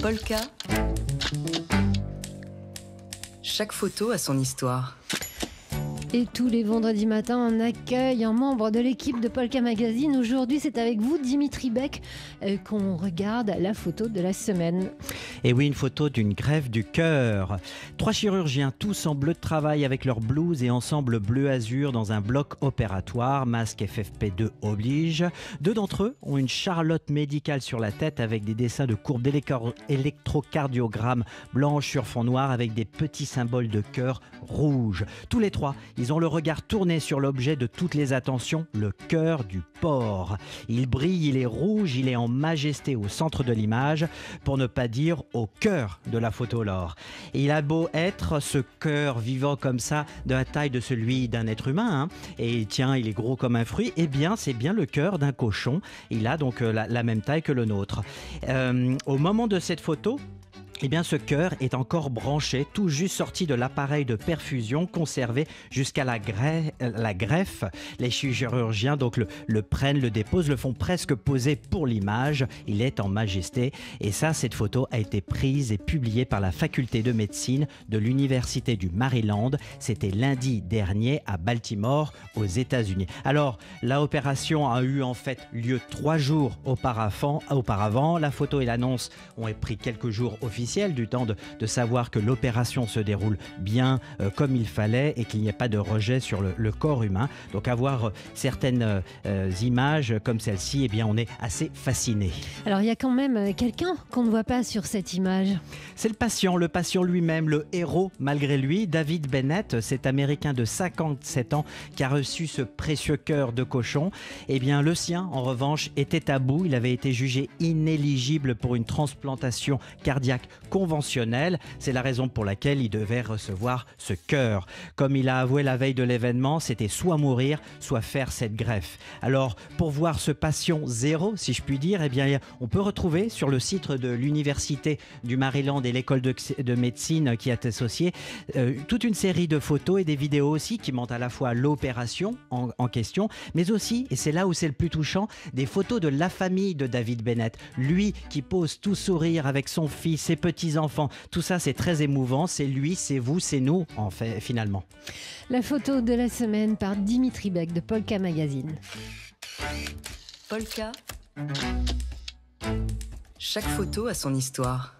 Polka. Chaque photo a son histoire. Et tous les vendredis matins, on accueille un membre de l'équipe de Polka Magazine. Aujourd'hui, c'est avec vous, Dimitri Beck, qu'on regarde la photo de la semaine. Et oui, une photo d'une greffe du cœur. 3 chirurgiens, tous en bleu de travail avec leur blouse et ensemble bleu-azur dans un bloc opératoire. Masque FFP2 oblige. 2 d'entre eux ont une charlotte médicale sur la tête avec des dessins de courbes d'électrocardiogramme blanches sur fond noir avec des petits symboles de cœur rouge. Tous les 3, ils ont le regard tourné sur l'objet de toutes les attentions, le cœur du porc. Il brille, il est rouge, il est en majesté au centre de l'image, pour ne pas dire au cœur de la photo Laure. Et il a beau être ce cœur vivant comme ça, de la taille de celui d'un être humain, et tiens, il est gros comme un fruit, eh bien c'est bien le cœur d'un cochon. Il a donc la même taille que le nôtre. Au moment de cette photo, eh bien, ce cœur est encore branché, tout juste sorti de l'appareil de perfusion, conservé jusqu'à la greffe. Les chirurgiens donc le prennent, le déposent, le font presque poser pour l'image. Il est en majesté. Et ça, cette photo a été prise et publiée par la faculté de médecine de l'université du Maryland. C'était lundi dernier à Baltimore, aux États-Unis. Alors, l'opération a eu en fait lieu 3 jours auparavant. La photo et l'annonce ont pris quelques jours officiels, du temps de savoir que l'opération se déroule bien comme il fallait et qu'il n'y ait pas de rejet sur le corps humain. Donc avoir certaines images comme celle-ci, eh bien on est assez fasciné. Alors il y a quand même quelqu'un qu'on ne voit pas sur cette image. C'est le patient lui-même, le héros malgré lui, David Bennett, cet Américain de 57 ans qui a reçu ce précieux cœur de cochon. Eh bien le sien, en revanche, était à bout. Il avait été jugé inéligible pour une transplantation cardiaque conventionnelle. C'est la raison pour laquelle il devait recevoir ce cœur. Comme il a avoué la veille de l'événement, c'était soit mourir, soit faire cette greffe. Alors, pour voir ce patient zéro, si je puis dire, eh bien, on peut retrouver sur le site de l'Université du Maryland et l'école de médecine qui est associée toute une série de photos et des vidéos aussi qui montrent à la fois l'opération en question, mais aussi, et c'est là où c'est le plus touchant, des photos de la famille de David Bennett. Lui qui pose tout sourire avec son fils, ses petits-enfants. Tout ça, c'est très émouvant. C'est lui, c'est vous, c'est nous, en fait, finalement. La photo de la semaine par Dimitri Beck de Polka Magazine. Polka. Chaque photo a son histoire.